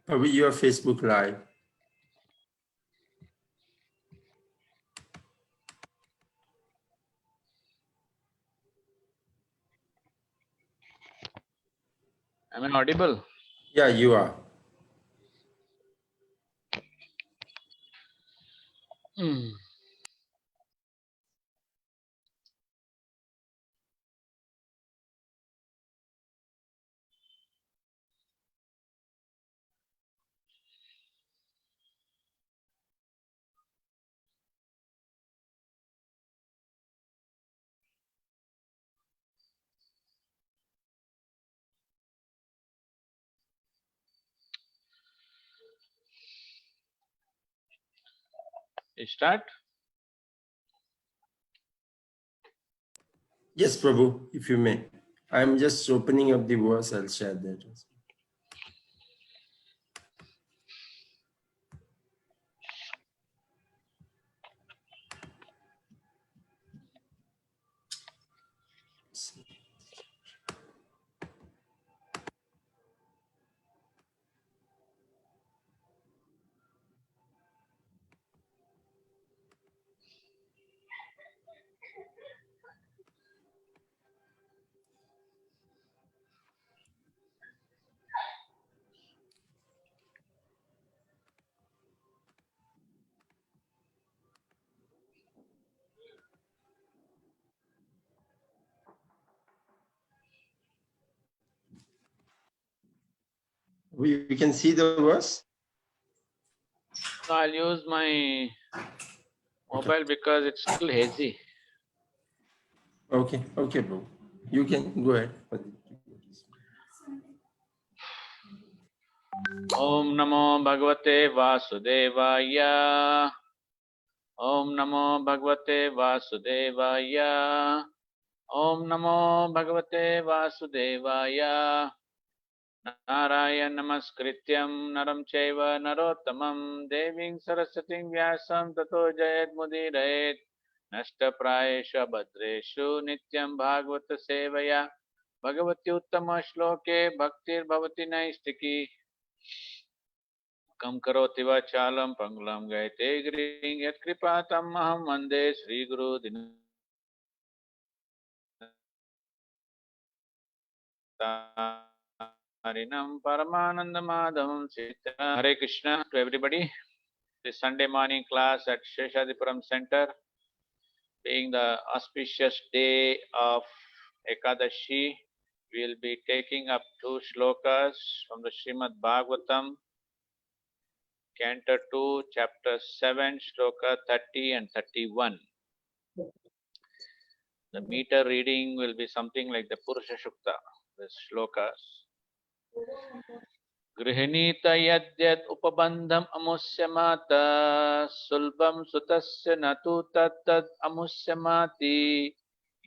Your Facebook Live. Am I audible? Yeah, you are. You start? Yes, Prabhu, if you may. I'm just opening up the verse. I'll share that. We can see the verse. No, I'll use my mobile because it's still hazy. Okay, Prabhu. You can go ahead. Om Namo Bhagavate Vasudevaya. Om Namo Bhagavate Vasudevaya. Om Namo Bhagavate Vasudevaya. Narayana Namaskrityam Naram Chaiva Narottamam Deving Sarasatim Vyasam Tato Jayat Mudirayet Nashta Prayesha Bhadreshu Nityam Bhagavata Sevaya Bhagavati Uttama Shloke Bhaktir Bhavati Naistiki Kam Karoti Vachalam Pangulam Gaite Gring Yat Kripatam Maham Vande Sri Guru Harinam Paramananda Madhavam Sita. Hare Krishna to everybody. This Sunday morning class at Sheshadipuram Center, being the auspicious day of Ekadashi, we will be taking up two shlokas from the Srimad Bhagavatam, Canto 2, Chapter 7, Shloka 30 and 31. The meter reading will be something like the Purusha Shukta, the shlokas. गृह्णीत यद्यद् उपबन्धम् अमुष्य माता सुलभं सुतस्य न तु तत्तद् अमुष्यमाति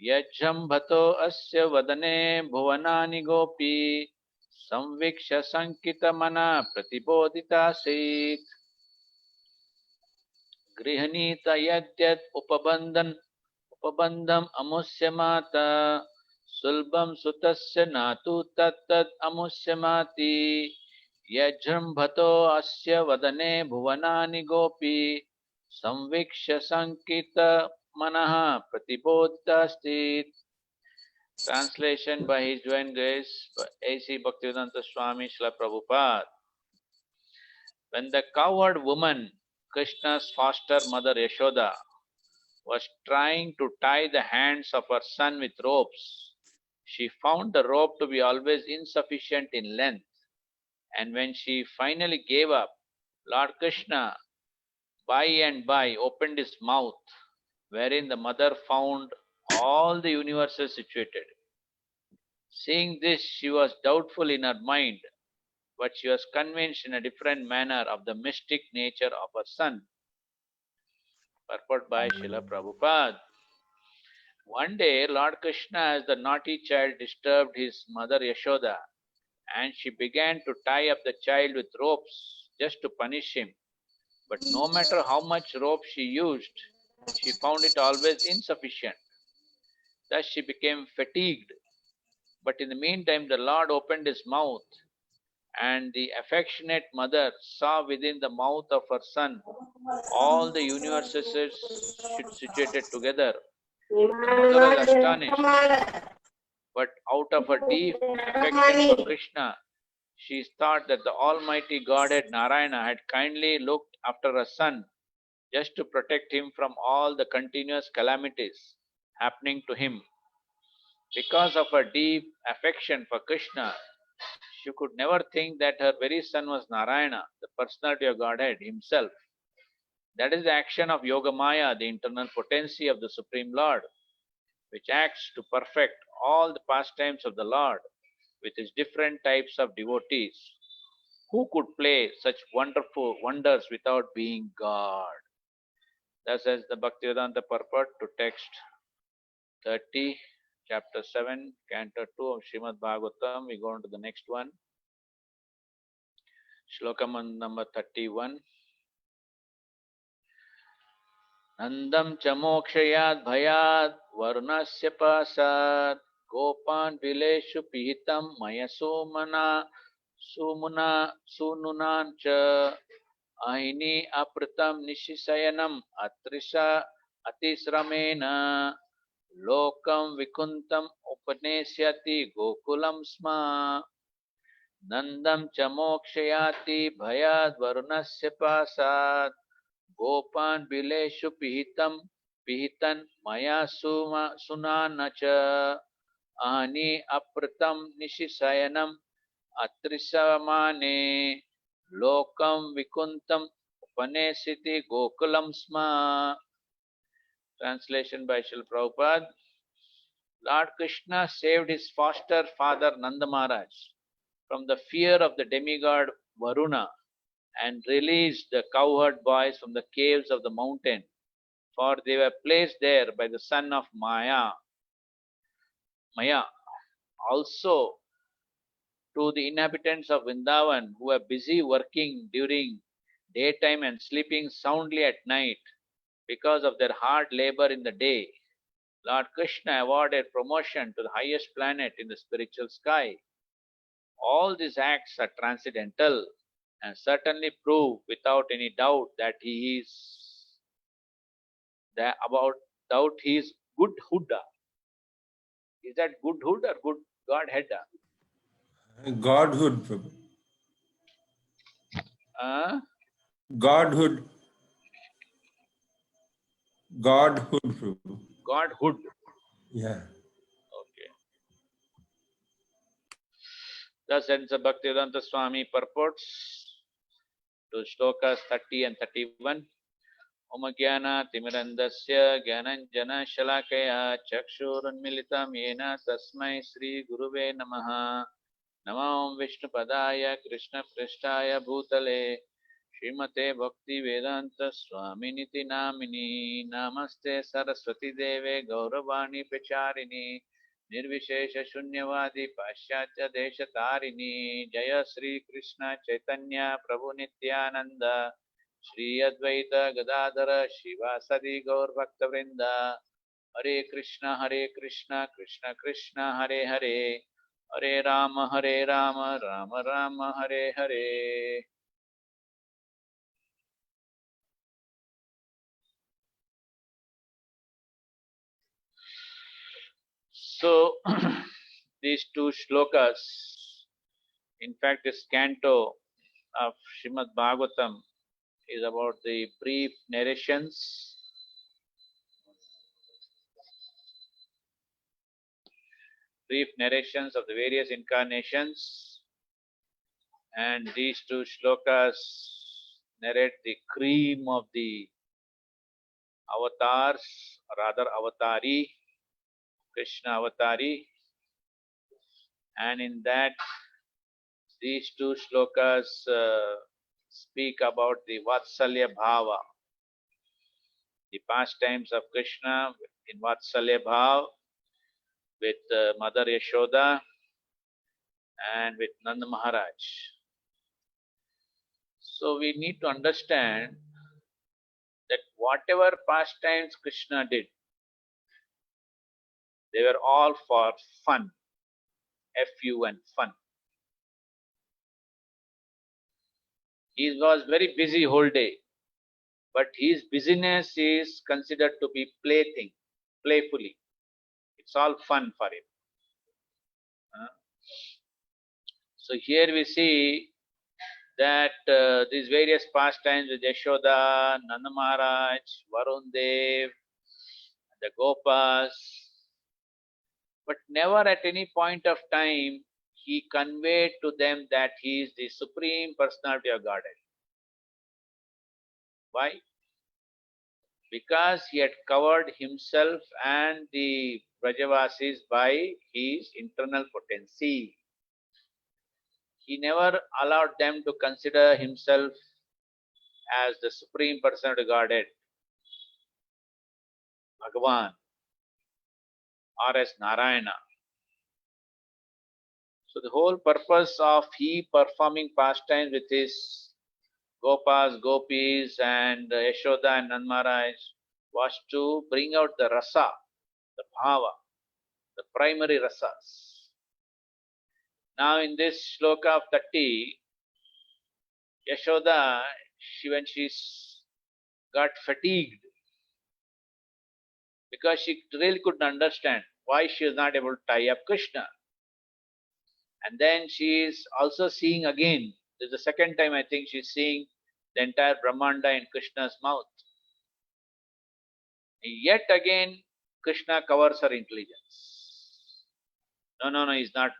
यज्जम्भतो अस्य वदने भुवनानि गोपी संवीक्ष्य शङ्कितमना प्रतिबोधितासीत् गृह्णीत यद्यद् उपबन्धम् अमुष्य माता सुलभं सुतस्य न तु तत्तद् अमुष्यमाति यज्जम्भतो अस्य वदने भुवनानि गोपी संवीक्ष्य शङ्कितमनः प्रतिबोधितास्ति. Translation by His Divine Grace A.C. Bhaktivedanta Swami Srila Prabhupada. When the cowherd woman, Krishna's foster mother Yashoda, was trying to tie the hands of her son with ropes, she found the rope to be always insufficient in length. And when she finally gave up, Lord Krishna by and by opened his mouth, wherein the mother found all the universes situated. Seeing this, she was doubtful in her mind, but she was convinced in a different manner of the mystic nature of her son. Purport by Srila Prabhupada. One day, Lord Krishna, as the naughty child, disturbed his mother Yashoda, and she began to tie up the child with ropes just to punish him. But no matter how much rope she used, she found it always insufficient. Thus she became fatigued. But in the meantime, the Lord opened his mouth, And the affectionate mother saw within the mouth of her son all the universes situated together. The mother was astonished, but out of her deep affection for Krishna, she thought that the Almighty Godhead Narayana had kindly looked after her son just to protect him from all the continuous calamities happening to him. Because of her deep affection for Krishna, she could never think that her very son was Narayana, the personality of Godhead himself. That is the action of Yogamaya, the internal potency of the Supreme Lord, which acts to perfect all the pastimes of the Lord with his different types of devotees. Who could play such wonderful wonders without being God? Thus says the Bhaktivedanta purport to text 30, chapter 7, canto 2 of Srimad Bhagavatam. We go on to the next one. Shlokam number 31. Nandam cha mokshayad bhayad varunasya pasad gopan vileshu pihitam maya sumuna sununan cha ahini apratam nishisayanam atrisha atisramena lokam vikuntam upanesyati gokulam sma nandam cha mokshayati bhayad varunasya pasad gopan bileshu pihitan maya sunana cha ani apratam nishisayanam atrisamane lokam vikuntam upanesiti gokulam sma. Translation by Srila Prabhupada. Lord Krishna saved his foster father Nanda Maharaj from the fear of the demigod Varuna and released the cowherd boys from the caves of the mountain, for they were placed there by the son of Maya. Also, to the inhabitants of Vrindavan who were busy working during daytime and sleeping soundly at night because of their hard labor in the day, Lord Krishna awarded promotion to the highest planet in the spiritual sky. All these acts are transcendental and certainly prove without any doubt that he is good Huda. Is that good hood or good Godhead? Godhood, Prabhu. Uh, Godhood. Godhood, Prabhu. Godhood. Yeah. Okay. Thus ends the Bhaktivedanta Swami purports to shlokas 30 and 31. Om Jnana Timirandasya Jnananjana Shalakaya Chakshurunmilitam Yena Tasmai Sri Guruve Namaha. Namam Vishnu Padaya Krishna Prishtaya Bhutale Srimate Bhakti Vedanta Swaminiti Namini Namaste Saraswati Deve Gauravani Pecharini Nirvishesha Shunyavadi Paschatya Desha Jaya Sri Krishna Chaitanya Prabhu Nityananda Shri Advaita Gadadhara Shivasadi Gaur Bhaktavrinda Hare Krishna Krishna Krishna Hare Hare Hare Rama Rama Rama Hare Hare. So, these two shlokas, in fact, this canto of Srimad Bhagavatam is about the brief narrations of the various incarnations, and these two shlokas narrate the cream of the avatars, or rather avatari, Krishna avatari, and in that these two shlokas speak about the Vatsalya Bhava, the pastimes of Krishna in Vatsalya Bhava with Mother Yashoda and with Nanda Maharaj. So we need to understand that whatever pastimes Krishna did, they were all for fun, F-U-N, fun. He was very busy whole day, but his busyness is considered to be plaything, playfully. It's all fun for him. Uh, So here we see that these various pastimes with Yashoda, Nanda Maharaj, Varun Dev, the Gopas, but never at any point of time he conveyed to them that he is the Supreme Personality of Godhead. Why? Because he had covered himself and the Brajavasis by his internal potency. He never allowed them to consider himself as the Supreme Personality of Godhead, Bhagavan, or as Narayana. So the whole purpose of he performing pastimes with his Gopas, Gopis, and Yashoda and Nand Maharaj was to bring out the rasa, the bhava, the primary rasas. Now in this shloka of 30, Yashoda, when she got fatigued because she really couldn't understand why she was not able to tie up Krishna. And then she is also seeing again, this is the second time I think she's seeing the entire Brahmanda in Krishna's mouth. Yet again, Krishna covers her intelligence. No, he's not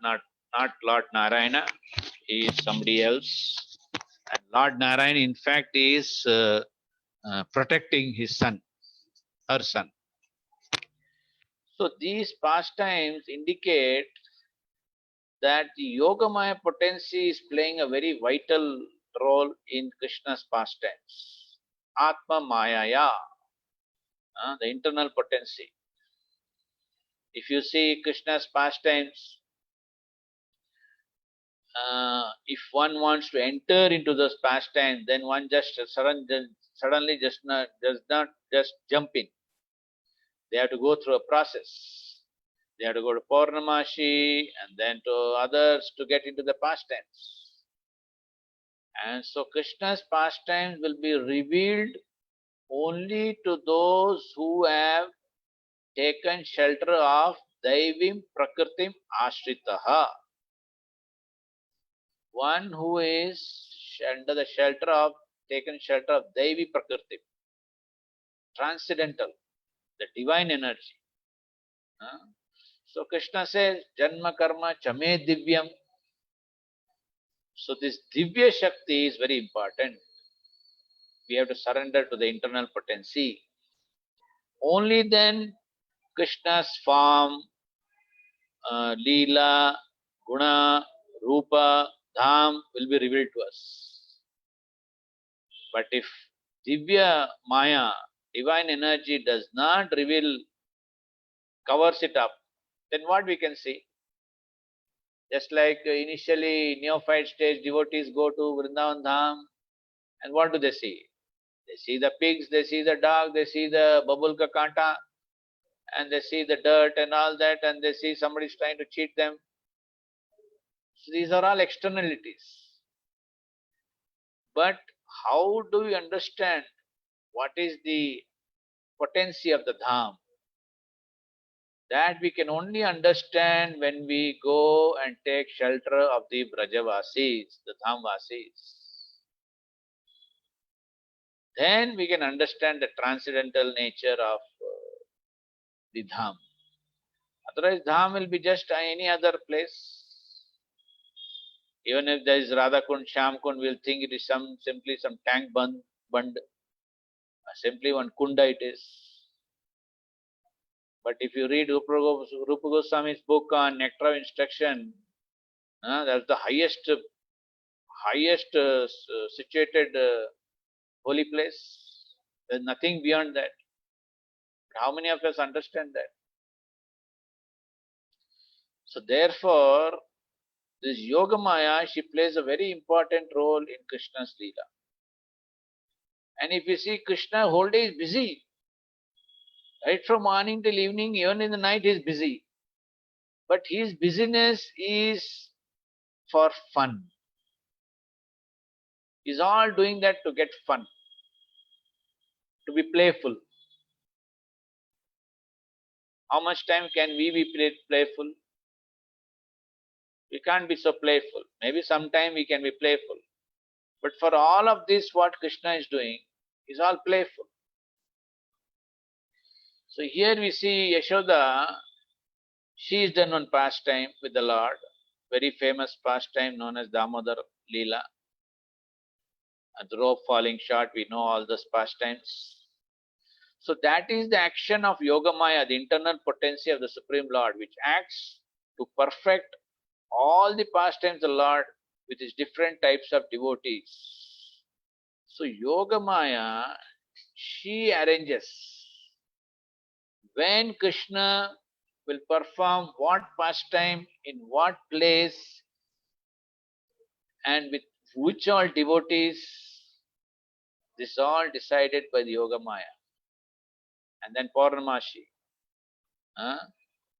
Lord Narayana. He is somebody else. And Lord Narayana, in fact, is protecting his son, her son. So these pastimes indicate that the Yogamaya potency is playing a very vital role in Krishna's pastimes. Atma Mayaya, the internal potency. If you see Krishna's pastimes, if one wants to enter into those pastimes, then one just suddenly does not just jump in. They have to go through a process. They have to go to Purnamashi and then to others to get into the pastimes. And so Krishna's pastimes will be revealed only to those who have taken shelter of Daivim Prakritim Ashritaha. One who is under the shelter of, taken shelter of Daivi Prakriti, transcendental, the divine energy. So Krishna says, Janma Karma Chame Divyam. So this Divya Shakti is very important. We have to surrender to the internal potency. Only then Krishna's form, Leela, Guna, Rupa, Dham will be revealed to us. But if Divya Maya, divine energy does not reveal, covers it up, then what we can see? Just like initially neophyte stage devotees go to Vrindavan Dham, and what do they see? They see the pigs, they see the dog, they see the babulka kanta, and they see the dirt and all that, and they see somebody is trying to cheat them. So these are all externalities. But how do we understand what is the potency of the Dham? That we can only understand when we go and take shelter of the Brajavasis, the Dhamvasis. Then we can understand the transcendental nature of the Dham. Otherwise, Dham will be just any other place. Even if there is Radhakund, Shyamkund, we'll think it is simply some tank bund, simply one kunda it is. But if you read Rupa Goswami's book on Nectar of Instruction, that's the highest situated holy place. There's nothing beyond that. But how many of us understand that? So therefore, this Yogamaya, she plays a very important role in Krishna's Leela. And if you see Krishna whole day is busy, right from morning till evening, even in the night he is busy. But his busyness is for fun. He's all doing that to get fun, to be playful. How much time can we be playful? We can't be so playful. Maybe sometime we can be playful. But for all of this, what Krishna is doing is all playful. So here we see Yashoda, she is done one pastime with the Lord, very famous pastime known as Damodar Leela. And the rope falling short, we know all those pastimes. So that is the action of Yogamaya, the internal potency of the Supreme Lord, which acts to perfect all the pastimes of the Lord with his different types of devotees. So Yogamaya, she arranges when Krishna will perform what pastime, in what place, and with which all devotees. This is all decided by the Yogamaya. And then Purnamashi.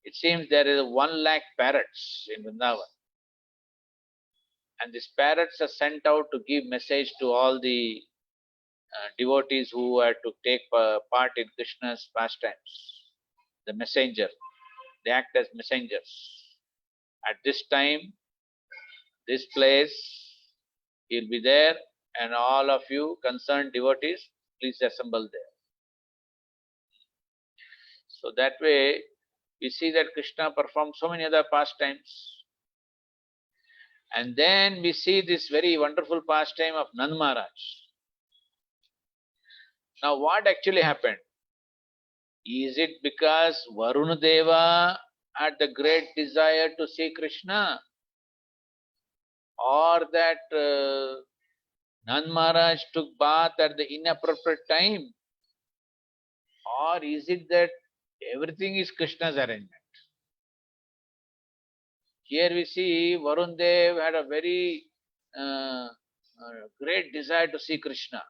It seems there is 1 lakh parrots in Vrindavan. And these parrots are sent out to give message to all the devotees who are to take part in Krishna's pastimes. The messenger. They act as messengers. At this time, this place, he'll be there, and all of you concerned devotees, please assemble there. So that way, we see that Krishna performed so many other pastimes. And then we see this very wonderful pastime of Nand Maharaj. Now what actually happened? Is it because Varuna Deva had the great desire to see Krishna? Or that Nand Maharaj took bath at the inappropriate time? Or is it that everything is Krishna's arrangement? Here we see Varun Dev had a very great desire to see Krishna.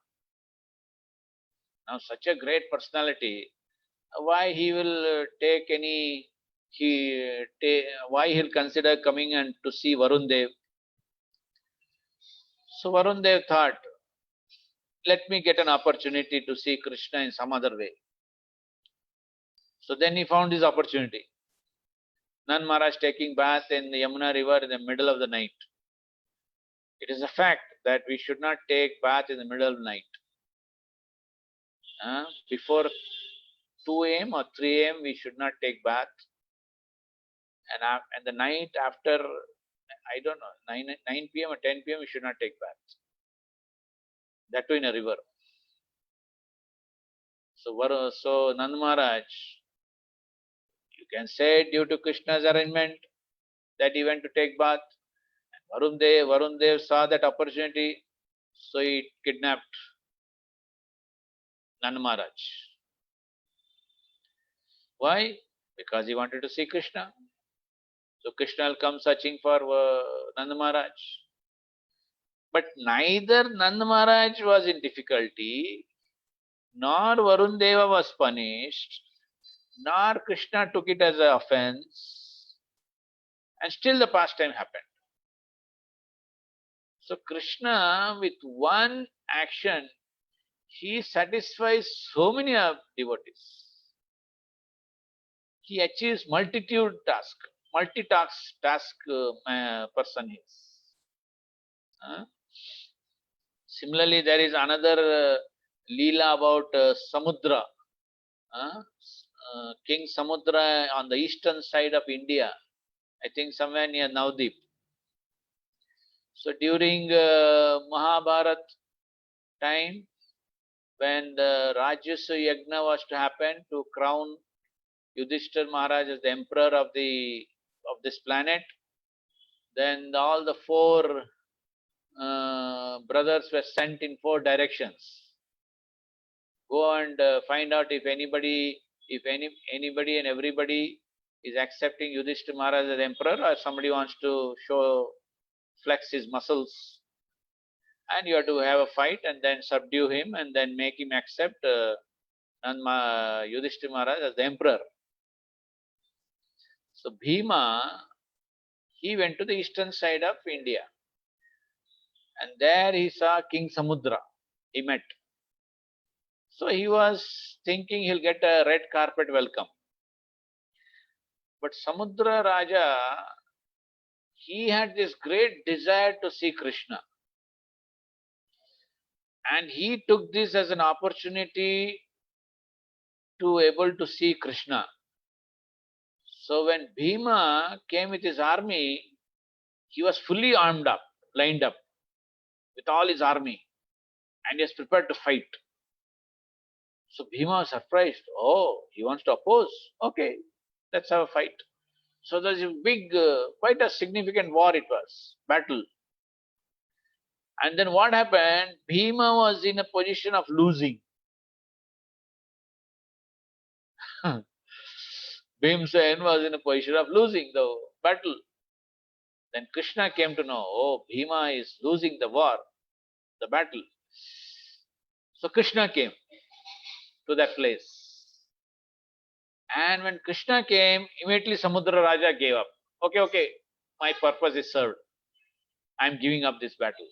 Now such a great personality, why he will take any, why he'll consider coming and to see Varun Dev? So Varun Dev thought, let me get an opportunity to see Krishna in some other way. So then he found his opportunity. Nand Maharaj taking bath in the Yamuna river in the middle of the night. It is a fact that we should not take bath in the middle of the night. Before 2 a.m. or 3 a.m. we should not take bath. And the night after, I don't know, 9 p.m. or 10 p.m. we should not take bath. That too in a river. So Nand Maharaj, you can say due to Krishna's arrangement that he went to take bath. And Varun Dev saw that opportunity, so he kidnapped Nand Maharaj. Why? Because he wanted to see Krishna. So Krishna will come searching for Nand Maharaj. But neither Nand Maharaj was in difficulty, nor Varun Deva was punished, nor Krishna took it as an offense, and still the pastime happened. So Krishna, with one action, he satisfies so many devotees. He achieves multitask person he is. Similarly, there is another Leela about Samudra. King Samudra on the eastern side of India, I think somewhere near Navdeep. So during Mahabharat time, when the Rajyasya Yagna was to happen to crown Yudhishthir Maharaj as the emperor of this planet, then all the 4 brothers were sent in 4 directions. Go and find out if anybody and everybody is accepting Yudhishthir Maharaj as emperor, or somebody wants to flex his muscles. And you have to have a fight and then subdue him and then make him accept Yudhishthir Maharaj as the emperor. So Bhima, he went to the eastern side of India. And there he saw King Samudra. He met. So he was thinking he'll get a red carpet welcome. But Samudra Raja, he had this great desire to see Krishna. And he took this as an opportunity to able to see Krishna. So when Bhima came with his army, he was fully armed up, lined up with all his army, and he was prepared to fight. So Bhima was surprised. Oh, he wants to oppose. Okay, let's have a fight. So there's a big, quite a significant war it was, battle. And then what happened? Bhima was in a position of losing. Bhimsen was in a position of losing the battle. Then Krishna came to know, oh, Bhima is losing the war, the battle. So Krishna came to that place. And when Krishna came, immediately Samudra Raja gave up. Okay, my purpose is served. I'm giving up this battle.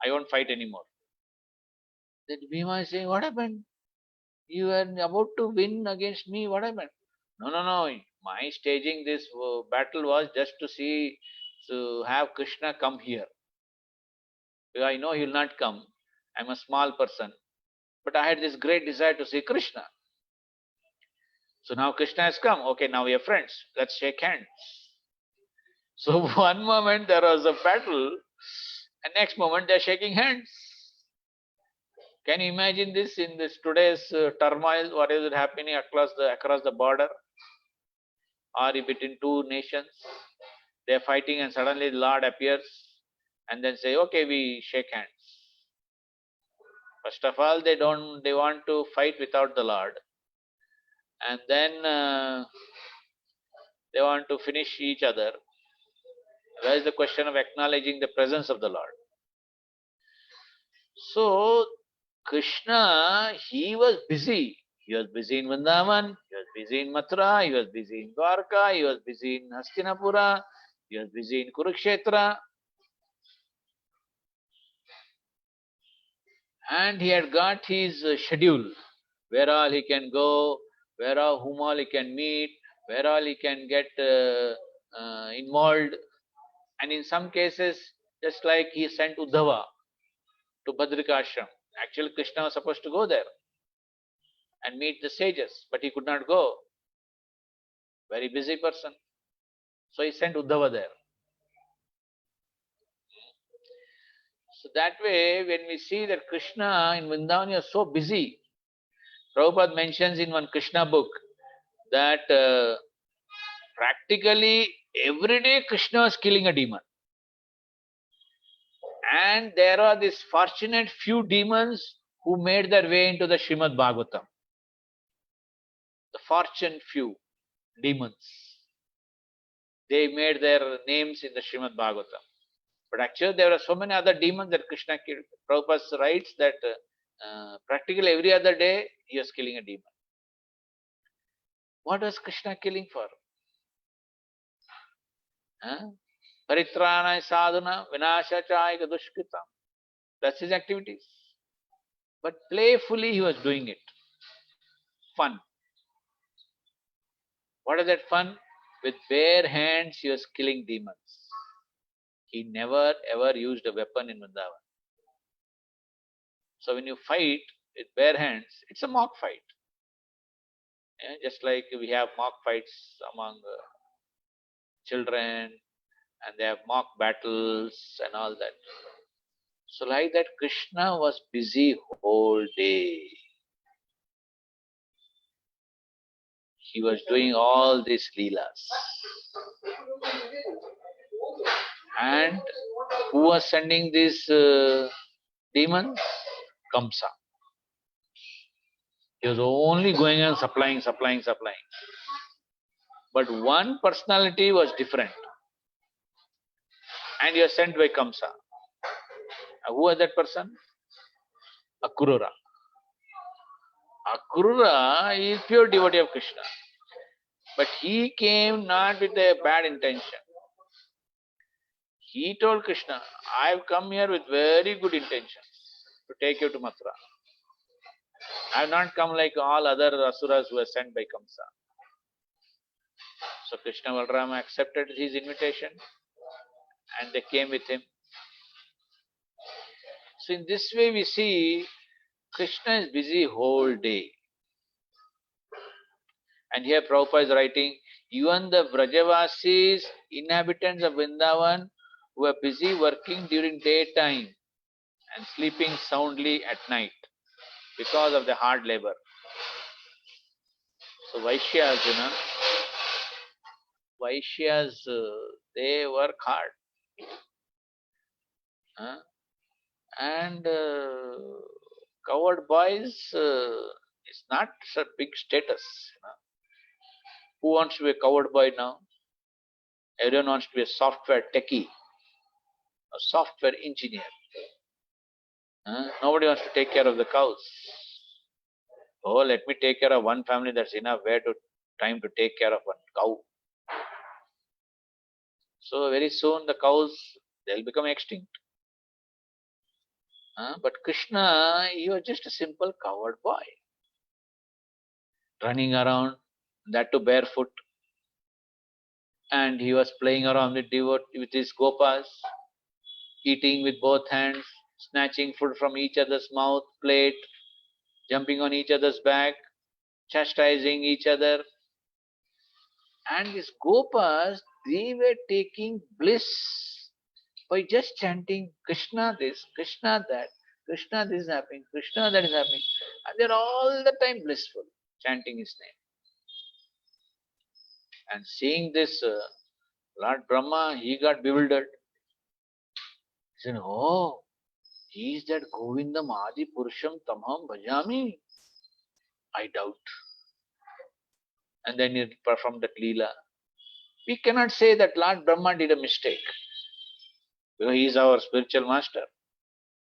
I won't fight anymore. Then Bhima is saying, what happened? You were about to win against me. What happened? No. My staging this battle was just to see, to have Krishna come here. Because I know he will not come. I'm a small person. But I had this great desire to see Krishna. So now Krishna has come. Okay, now we are friends. Let's shake hands. So one moment there was a battle, and next moment they're shaking hands. Can you imagine this in this today's turmoil? What is happening across the border, or between two nations? They're fighting, and suddenly the Lord appears, and then say, "Okay, we shake hands." First of all, they want to fight without the Lord, and then they want to finish each other. Where is the question of acknowledging the presence of the Lord? So Krishna, he was busy. He was busy in Vrindavan, he was busy in Mathura, he was busy in Dwarka, he was busy in Hastinapura, he was busy in Kurukshetra. And he had got his schedule, where all he can go, whom all he can meet, where all he can get involved. And in some cases, just like he sent Uddhava to Badrikashram. Actually, Krishna was supposed to go there and meet the sages, but he could not go. Very busy person. So he sent Uddhava there. So that way, when we see that Krishna in Vrindavan is so busy, Prabhupada mentions in one Krishna book that practically every day Krishna was killing a demon. And there are these fortunate few demons who made their way into the Srimad Bhagavatam. The fortunate few demons. They made their names in the Srimad Bhagavatam. But actually there are so many other demons that Krishna killed. Prabhupada writes that practically every other day he was killing a demon. What was Krishna killing for? Paritrana sadhana vinashachaya dushkritam. That's his activities. But playfully he was doing it. Fun. What is that fun? With bare hands he was killing demons. He never ever used a weapon in Vrindavan. So when you fight with bare hands, it's a mock fight. Just like we have mock fights among children, and they have mock battles and all that. So like that, Krishna was busy whole day. He was doing all these leelas. And who was sending these demons? Kamsa. He was only going and supplying. But one personality was different. And he was sent by Kamsa. Who was that person? Akrura. Akrura is pure devotee of Krishna. But he came not with a bad intention. He told Krishna, I've come here with very good intention to take you to Mathura. I have not come like all other asuras who were sent by Kamsa. So Krishna Balrama accepted his invitation and they came with him. So in this way we see Krishna is busy whole day. And here Prabhupada is writing, even the Vrajavasis, inhabitants of Vrindavan, who are busy working during daytime and sleeping soundly at night because of the hard labor. So Vaishyas, they work hard. And coward boys is not a big status. Who wants to be a coward boy now? Everyone wants to be a software techie, a software engineer. Nobody wants to take care of the cows. Oh, let me take care of one family, that's enough. Where to time to take care of one cow? So very soon the cows, they'll become extinct. But Krishna, he was just a simple coward boy, running around, that too barefoot, and he was playing around with his gopas, eating with both hands, snatching food from each other's mouth, plate, jumping on each other's back, chastising each other. And these gopas, they were taking bliss by just chanting Krishna this, Krishna that, Krishna this is happening, Krishna that is happening. And they're all the time blissful, chanting his name. And seeing this, Lord Brahma, he got bewildered. He said, oh, he is that Govindam Adi Purusham Tamham Bhajami? I doubt. And then he performed that Leela. We cannot say that Lord Brahma did a mistake, because he is our spiritual master,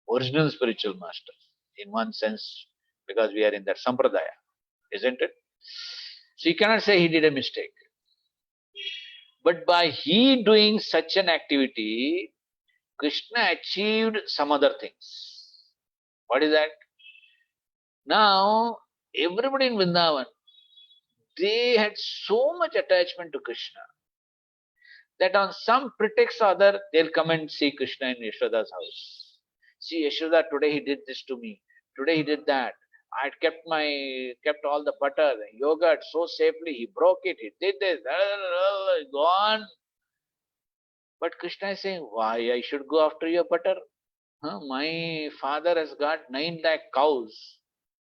original spiritual master, in one sense, because we are in that sampradaya, isn't it? So you cannot say he did a mistake. But by he doing such an activity, Krishna achieved some other things. What is that? Now, everybody in Vrindavan, they had so much attachment to Krishna that on some pretext or other, they'll come and see Krishna in Yashoda's house. See, Yashoda, today he did this to me. Today he did that. I kept all the butter, the yogurt so safely. He broke it. He did this. Go on. But Krishna is saying, why I should go after your butter? My father has got 9 lakh cows,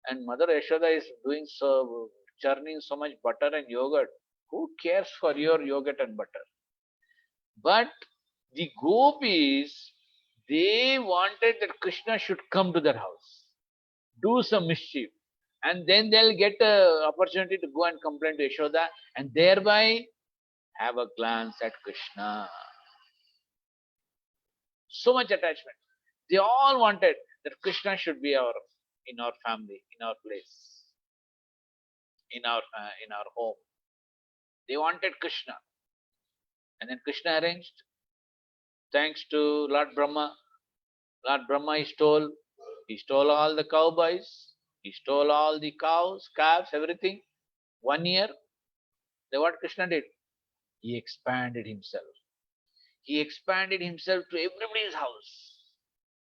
and Mother Yashoda is doing so, churning so much butter and yogurt. Who cares for your yogurt and butter? But the gopis, they wanted that Krishna should come to their house, do some mischief, and then they'll get an opportunity to go and complain to Yashoda, and thereby have a glance at Krishna. So much attachment. They all wanted that Krishna should be in our family, in our place, in our home. They wanted Krishna, and then Krishna arranged. Thanks to Lord Brahma, he stole all the cowboys, he stole all the cows, calves, everything. 1 year, then what Krishna did? He expanded himself. He expanded himself to everybody's house.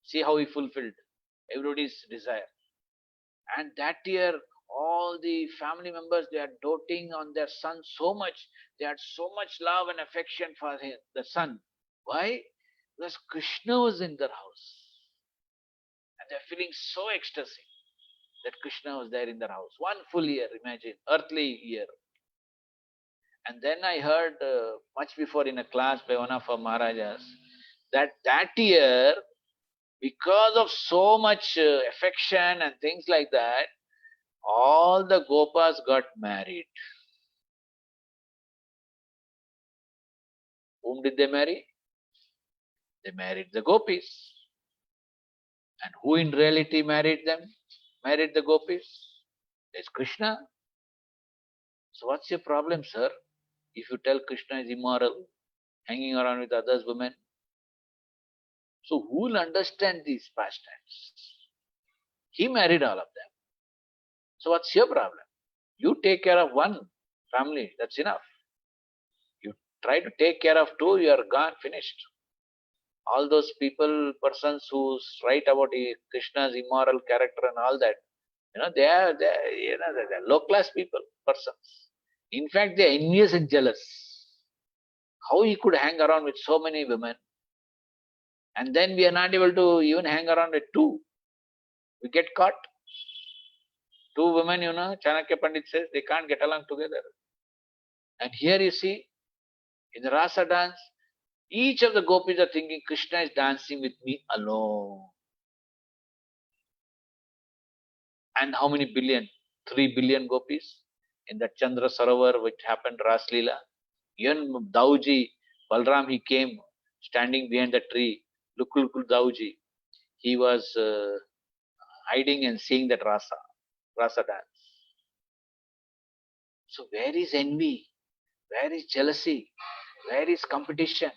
See how he fulfilled everybody's desire. And that year, all the family members, they are doting on their son so much. They had so much love and affection for the son. Why? Because Krishna was in their house. And they're feeling so ecstasy that Krishna was there in their house. 1 full year, imagine, earthly year. And then I heard much before in a class by one of our Maharajas that year, because of so much affection and things like that, all the gopas got married. Whom did they marry? They married the gopis. And who in reality married them? Married the gopis? It's Krishna. So what's your problem, sir? If you tell Krishna is immoral, hanging around with others' women, So who will understand these pastimes? He married all of them. So what's your problem? You take care of one family, that's enough. You try to take care of two, you are gone, finished. All those people, persons who write about Krishna's immoral character and all that, they're low class people, persons. In fact, they're envious and jealous. How he could hang around with so many women, and then we are not able to even hang around with two. We get caught. Two women, Chanakya Pandit says they can't get along together. And here you see, in the Rasa dance, each of the gopis are thinking Krishna is dancing with me alone. And how many billion? 3 billion gopis in that Chandra Sarovar which happened Ras Leela. Even Dauji, Balram, he came standing behind the tree. Look, Dauji. He was hiding and seeing that Rasa dance. So where is envy? Where is jealousy? Where is competition?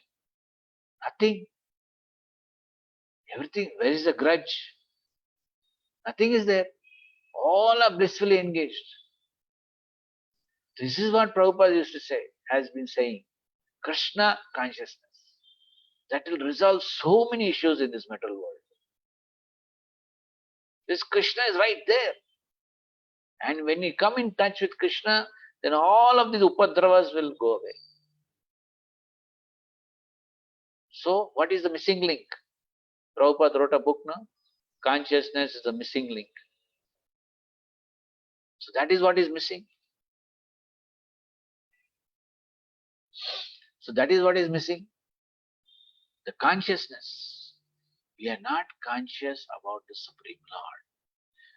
Nothing. Everything. Where is the grudge? Nothing is there. All are blissfully engaged. This is what Prabhupada used to say, has been saying. Krishna consciousness. That will resolve so many issues in this material world. This Krishna is right there. And when you come in touch with Krishna, then all of these upadravas will go away. So, what is the missing link? Prabhupada wrote a book now. Consciousness is the missing link. So, that is what is missing. So, that is what is missing. The consciousness. We are not conscious about the Supreme Lord.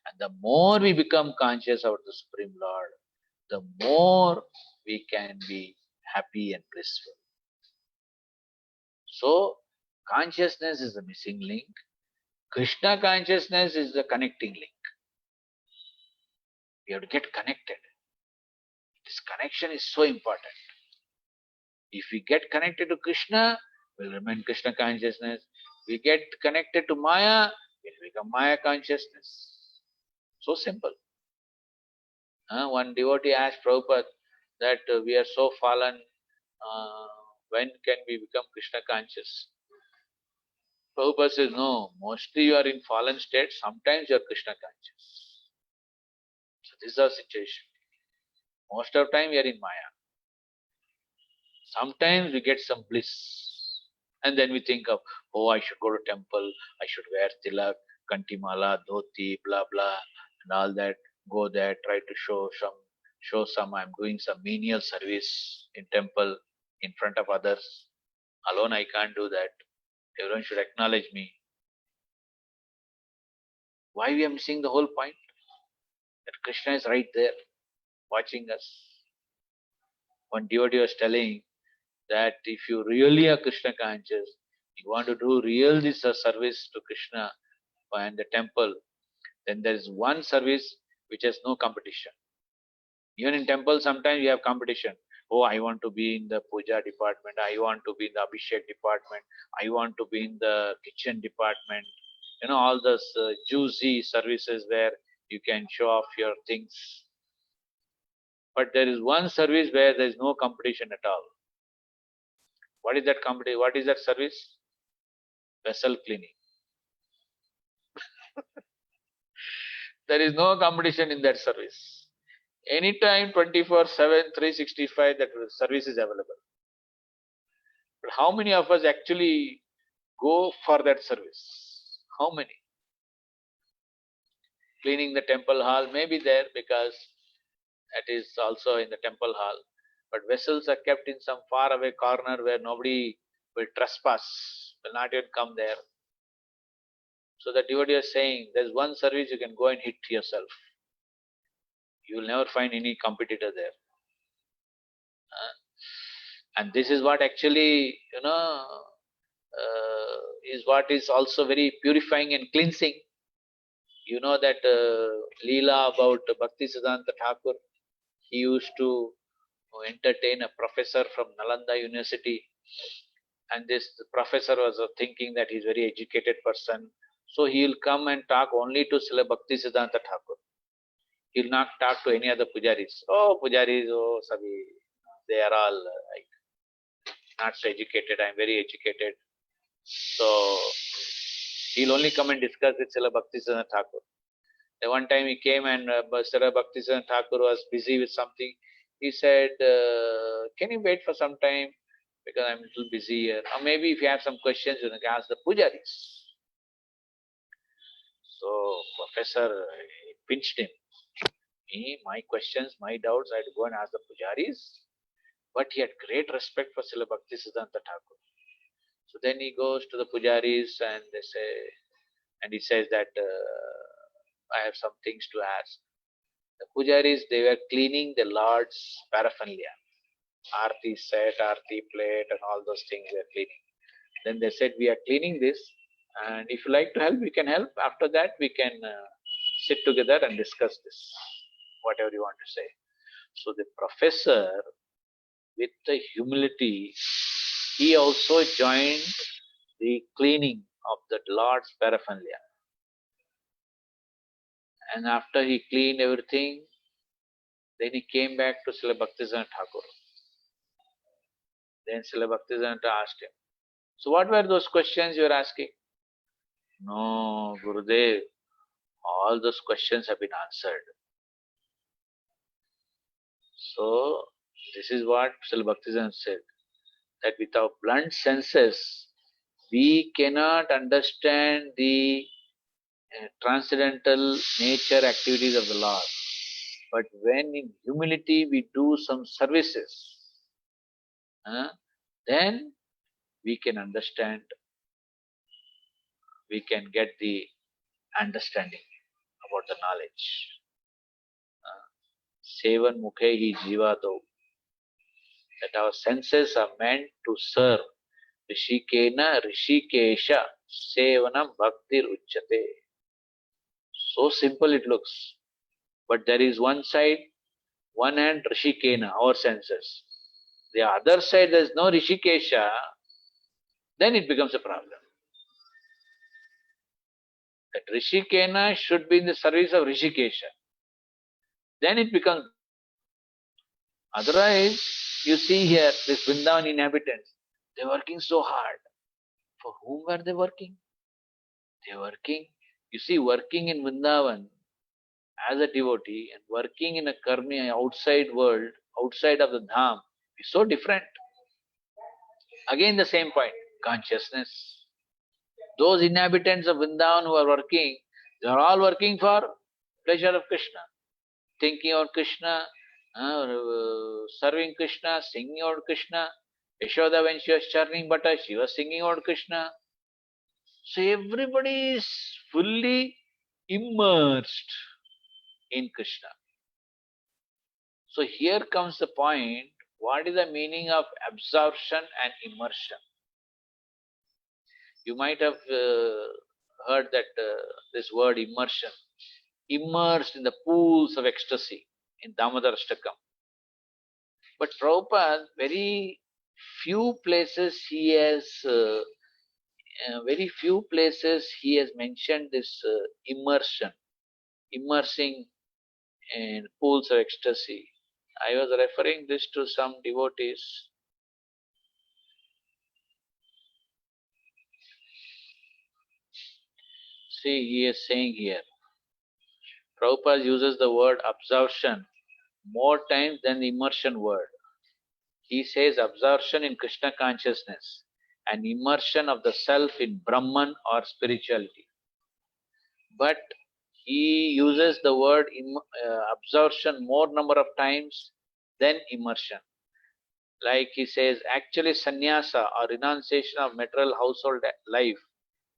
And the more we become conscious about the Supreme Lord, the more we can be happy and blissful. So, consciousness is the missing link. Krishna consciousness is the connecting link. We have to get connected. This connection is so important. If we get connected to Krishna, we'll remain Krishna consciousness. We get connected to Maya, we'll become Maya consciousness. So simple. One devotee asked Prabhupada that we are so fallen, when can we become Krishna conscious? Prabhupada says, no, mostly you are in fallen state, sometimes you are Krishna conscious. So this is our situation. Most of the time we are in Maya. Sometimes we get some bliss. And then we think of, oh, I should go to temple, I should wear tilak, kantimala, dhoti, blah, blah, and all that. Go there, try to show some, I'm doing some menial service in temple in front of others. Alone I can't do that. Everyone should acknowledge me. Why we are missing the whole point? That Krishna is right there, watching us. One devotee was telling that if you really are Krishna conscious, you want to do real this service to Krishna and the temple, then there is one service which has no competition. Even in temple, sometimes you have competition. Oh, I want to be in the puja department. I want to be in the abhishek department. I want to be in the kitchen department. All those juicy services where you can show off your things. But there is one service where there is no competition at all. What is that competition? What is that service? Vessel cleaning. There is no competition in that service. Anytime, 24/7, 365, that service is available. But how many of us actually go for that service? How many? Cleaning the temple hall may be there because that is also in the temple hall. But vessels are kept in some faraway corner where nobody will trespass, will not even come there. So the devotee is saying, there's one service you can go and hit yourself. You will never find any competitor there. And this is what actually, is what is also very purifying and cleansing. You know that Leela about Bhakti Siddhanta Thakur, he used to entertain a professor from Nalanda University, and this professor was thinking that he's very educated person, so he'll come and talk only to Srila Bhaktisiddhanta Thakur. He'll not talk to any other pujaris. Oh, pujaris, oh, sabhi, they are all like not so educated. I'm very educated. So he'll only come and discuss with Srila Bhaktisiddhanta Thakur. Then one time he came and Srila Bhaktisiddhanta Thakur was busy with something. He said, "Can you wait for some time because I'm a little busy here? Or maybe if you have some questions, you can ask the pujaris." So professor pinched him. Me, my questions, my doubts, I had to go and ask the pujaris. But he had great respect for Srila Bhaktisiddhanta Thakur. So then he goes to the pujaris and they say, and he says that I have some things to ask. The pujaris, they were cleaning the Lord's paraphernalia. Aarti set, Aarti plate, and all those things they are cleaning. Then they said, we are cleaning this, and if you like to help, we can help. After that, we can sit together and discuss this, whatever you want to say. So the professor, with the humility, he also joined the cleaning of the Lord's paraphernalia. And after he cleaned everything, then he came back to Srila Bhaktisiddhanta Thakur. Then Srila Bhaktisiddhanta asked him, so what were those questions you were asking? No, Gurudev, all those questions have been answered. So this is what Srila Bhaktisiddhanta said, that with our blunt senses, we cannot understand the transcendental nature activities of the Lord. But when in humility we do some services, then we can understand, we can get the understanding about the knowledge. Sevan mukhe hi jivato, that our senses are meant to serve. Rishikena rishikesha sevanam bhaktir uchyate. So simple it looks. But there is one side, one hand rishikena, our senses. The other side there is no rishikesha, then it becomes a problem. That rishikena should be in the service of rishikesha. Then it becomes. Otherwise, you see here, this Vrindavan inhabitants, they're working so hard. For whom were they working? They're working. You see, working in Vrindavan as a devotee and working in a karmi outside world, outside of the dham, is so different. Again, the same point, consciousness. Those inhabitants of Vrindavan who are working, they are all working for pleasure of Krishna, thinking of Krishna, serving Krishna, singing about Krishna. Yashoda, when she was churning butter, she was singing about Krishna. So everybody is fully immersed in Krishna. So here comes the point, what is the meaning of absorption and immersion? You might have heard that this word immersion, immersed in the pools of ecstasy in Damodar Ashtakam. But Prabhupada, very few places he has mentioned this immersion, immersing in pools of ecstasy. I was referring this to some devotees. See, he is saying here, Prabhupada uses the word absorption more times than the immersion word. He says absorption in Krishna consciousness and immersion of the self in Brahman or spirituality. But he uses the word absorption more number of times than immersion. Like he says, actually sannyasa or renunciation of material household life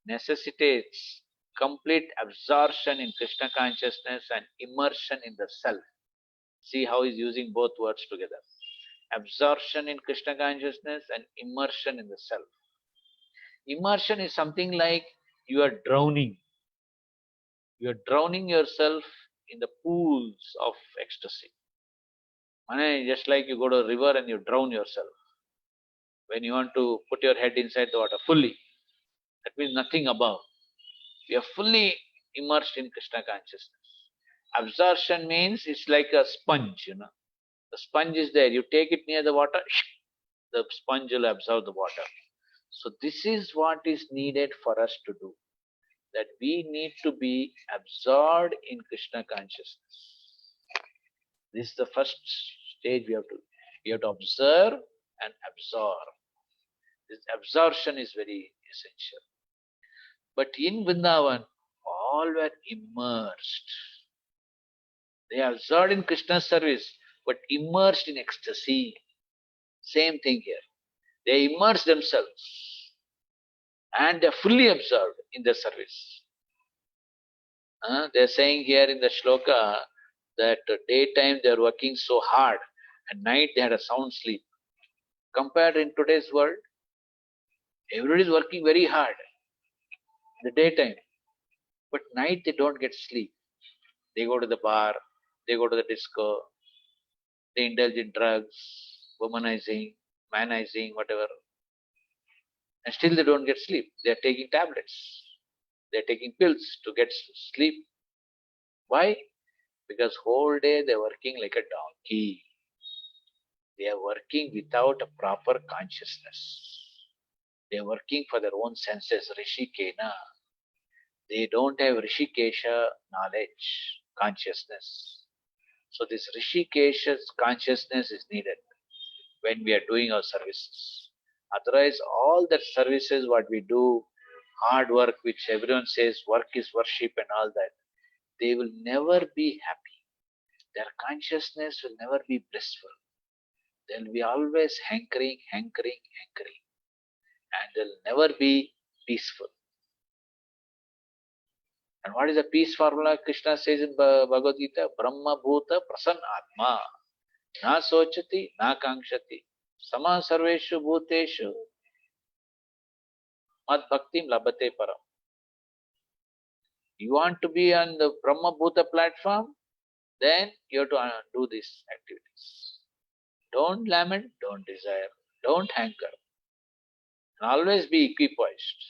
necessitates complete absorption in Krishna consciousness and immersion in the self. See how he's using both words together. Absorption in Krishna consciousness and immersion in the self. Immersion is something like you are drowning. You are drowning yourself in the pools of ecstasy. Just like you go to a river and you drown yourself. When you want to put your head inside the water fully, that means nothing above. We are fully immersed in Krishna consciousness. Absorption means it's like a sponge, The sponge is there. You take it near the water, the sponge will absorb the water. So this is what is needed for us to do. That we need to be absorbed in Krishna consciousness. This is the first stage we have to. We have to observe and absorb. This absorption is very essential. But in Vrindavan, all were immersed. They are absorbed in Krishna's service, but immersed in ecstasy. Same thing here. They immerse themselves and they are fully absorbed in their service. They are saying here in the shloka that daytime they are working so hard and night they had a sound sleep. Compared in today's world, everybody is working very hard in the daytime, but night they don't get sleep. They go to the bar, they go to the disco, they indulge in drugs, womanizing, manizing, whatever, and still they don't get sleep. They are taking tablets, they are taking pills to get sleep. Why? Because whole day they are working like a donkey. They are working without a proper consciousness. They are working for their own senses, Rishikena. They don't have Rishikesha knowledge, consciousness. So this Rishikesha's consciousness is needed when we are doing our services. Otherwise, all that services what we do, hard work, which everyone says work is worship and all that, they will never be happy. Their consciousness will never be blissful. They'll be always hankering, hankering, hankering, and they'll never be peaceful. And what is the peace formula? Krishna says in Bhagavad Gita, Brahma Bhuta Prasanna Atma, Na Sochati, Na Kankshati, Sama Sarveshu Bhuteshu, Mad Bhaktim Labhate Param. You want to be on the Brahma Bhuta platform? Then you have to do these activities. Don't lament, don't desire, don't hanker. And always be equipoised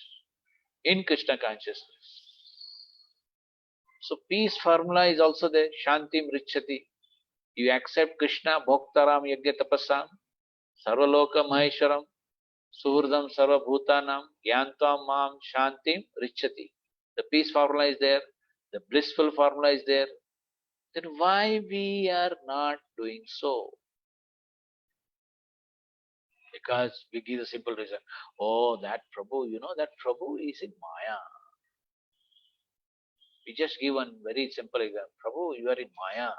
in Krishna consciousness. So peace formula is also there. Shantim Richati. You accept Krishna, Bhoktaram Yagya Tapasam, Sarvaloka Maheshwaram, Suhurdam Sarva Bhutanam, Gyantam Mam Shantim Richati. The peace formula is there, the blissful formula is there. Then why we are not doing so? Because we give a simple reason. Oh, that Prabhu, that Prabhu is in Maya. We just give one very simple example. Prabhu, you are in Maya.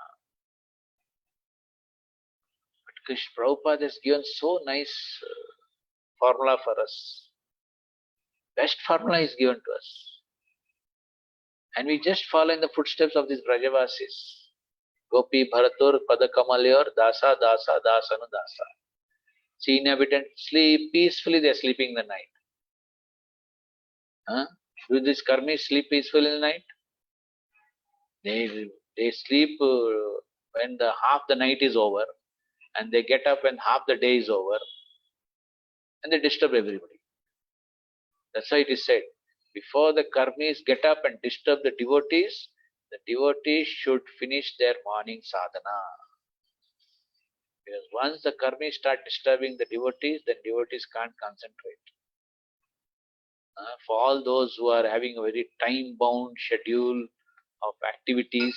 But Krishna Prabhupada has given so nice formula for us. Best formula is given to us. And we just follow in the footsteps of these Brajavasis. Gopi Bharatur Padakamalyor Dasa Dasa Dasanu Dasa. See, inhabitants sleep peacefully, they are sleeping in the night. Do these karmis sleep peacefully in the night? They sleep when the half the night is over, and they get up when half the day is over, and they disturb everybody. That's why it is said, before the karmis get up and disturb the devotees should finish their morning sadhana. Because once the karmis start disturbing the devotees, then devotees can't concentrate. For all those who are having a very time-bound schedule of activities,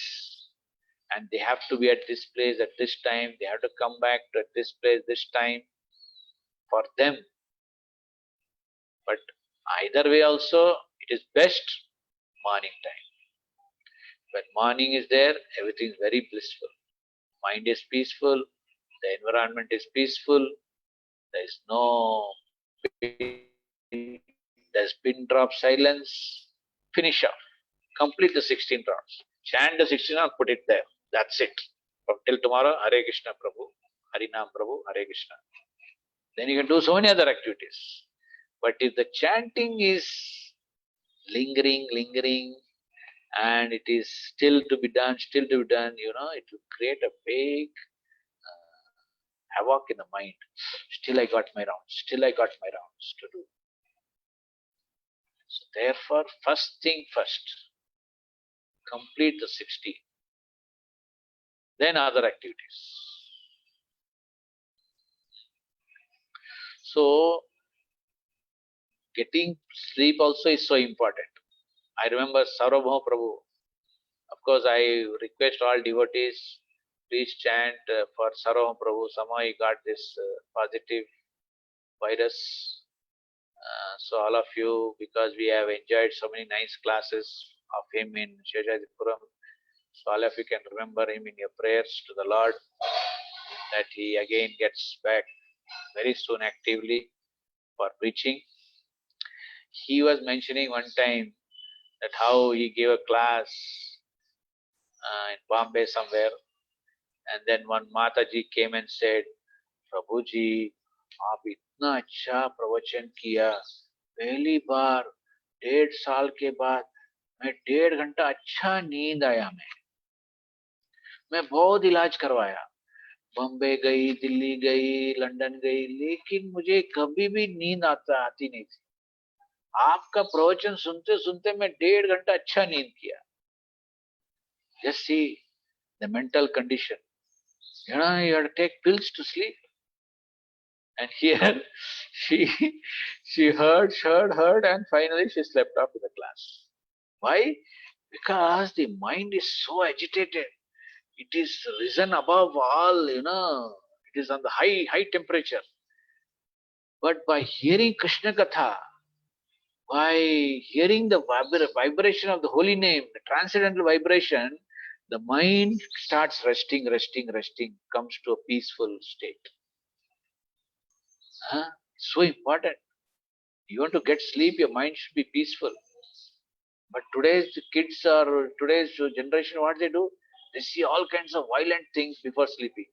and they have to be at this place at this time, they have to come back to this place this time, for them. But either way also, it is best morning time. When morning is there, everything is very blissful. Mind is peaceful, the environment is peaceful, there is no there's pin drop silence. Finish off. Complete the 16 rounds. Chant the 16 rounds, put it there. That's it. From till tomorrow, Hare Krishna Prabhu, Harinam Prabhu, Hare Krishna. Then you can do so many other activities. But if the chanting is lingering, and it is still to be done, it will create a big havoc in the mind. Still I got my rounds. Still I got my rounds to do. So therefore, first thing first, complete the 60. Then other activities. So getting sleep also is so important. I remember Sarvabhauma Prabhu. Of course, I request all devotees, please chant for Sarvabhauma Prabhu. Somehow he got this positive virus. So all of you, because we have enjoyed so many nice classes of him in Sheshadipuram, so all of you can remember him in your prayers to the Lord, that he again gets back very soon actively for preaching. He was mentioning one time that how he gave a class in Bombay somewhere, and then one Mataji came and said, Prabhuji, आप इतना अच्छा प्रवचन किया, पहली बार 1.5 साल के बाद मैं 1.5 घंटा अच्छा नींद आया। मैं बहुत इलाज करवाया, बॉम्बे गई, दिल्ली गई, लंदन गई, लेकिन मुझे कभी भी नींद आती नहीं थी। आपका प्रवचन सुनते सुनते मैं 1.5 घंटा अच्छा नींद किया। Just see the mental condition. You know, you have to take pills to sleep. And here she heard, and finally she slept off with the class. Why? Because the mind is so agitated. It is risen above all, it is on the high temperature. But by hearing Krishna Katha, by hearing the vibration of the holy name, the transcendental vibration, the mind starts resting, comes to a peaceful state. So important. You want to get sleep, your mind should be peaceful. But today's kids or today's generation, what they do? They see all kinds of violent things before sleeping.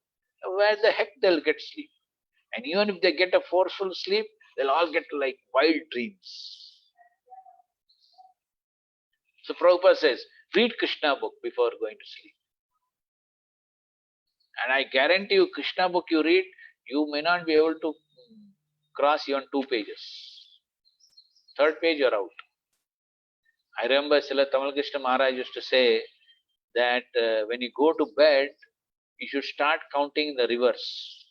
Where the heck they'll get sleep? And even if they get a forceful sleep, they'll all get like wild dreams. So Prabhupada says, read Krishna book before going to sleep. And I guarantee you, Krishna book you read, you may not be able to cross even 2 pages. Third page you're out. I remember Srila Tamal Krishna Maharaj used to say that when you go to bed, you should start counting the reverse.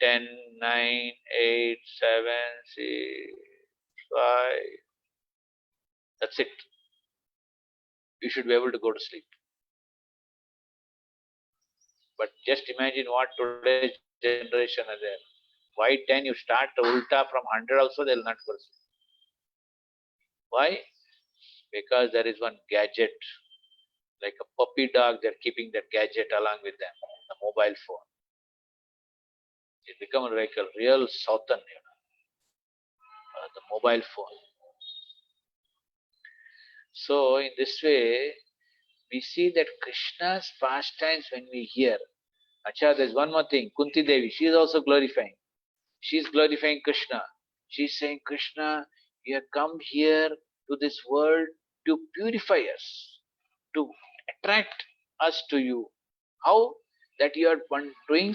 10, 9, 8, 7, 6, 5. That's it. You should be able to go to sleep. But just imagine what today's generation are there. Why 10? You start ulta from 100 also, they will not go to sleep. Why? Because there is one gadget, like a puppy dog, they're keeping that gadget along with them, the mobile phone. It becomes like a real Southern, the mobile phone. So in this way, we see that Krishna's pastimes when we hear. Acha, there's one more thing. Kunti Devi, she is also glorifying. She is glorifying Krishna. She is saying, Krishna, you have come here to this world to purify us, to attract us to you. How? That you are doing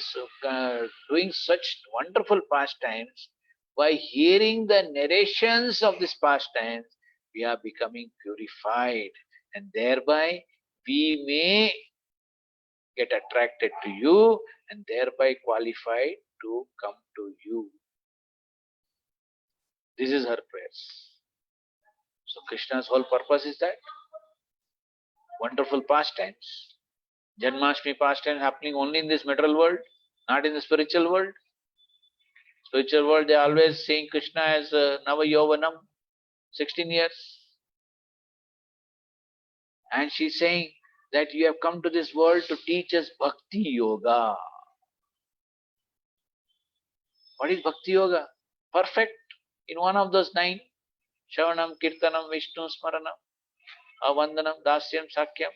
such wonderful pastimes. By hearing the narrations of these pastimes, we are becoming purified, and thereby we may get attracted to you and thereby qualified to come to you. This is her prayers. So Krishna's whole purpose is that wonderful pastimes. Janmashtami pastime happening only in this material world, not in the spiritual world. Spiritual world, they are always seeing Krishna as Nava Yovanam, 16 years. And she's saying that you have come to this world to teach us Bhakti Yoga. What is Bhakti Yoga? Perfect in one of those 9. Shavanam, Kirtanam, Vishnu, Smaranam, Vandanam, Dasyam, Sakyam,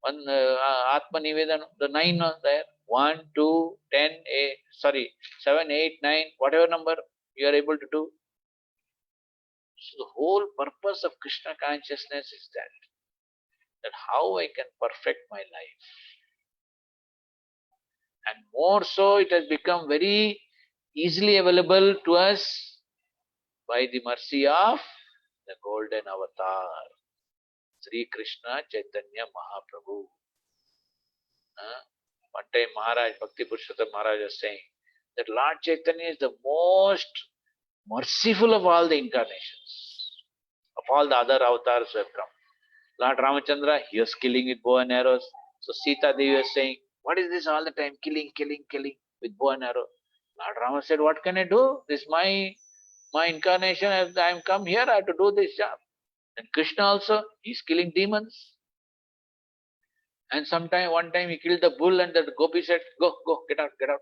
Atma Nivedanam. The 9 are there. 1, 2, 10, 7, 8, 9, whatever number you are able to do. So the whole purpose of Krishna consciousness is that how I can perfect my life. And more so, it has become very easily available to us by the mercy of the golden avatar, Sri Krishna Chaitanya Mahaprabhu. One time Maharaj, Bhakti Purushottam Maharaj was saying that Lord Chaitanya is the most merciful of all the incarnations, of all the other avatars who have come. Lord Ramachandra, he was killing with bow and arrows. So Sita Devi was saying, what is this all the time? Killing, killing, killing with bow and arrow. Lord Rama said, what can I do? This is my incarnation. I am come here, I have to do this job. And Krishna also, he's killing demons. And one time he killed the bull and the gopi said, go, go, get out, get out.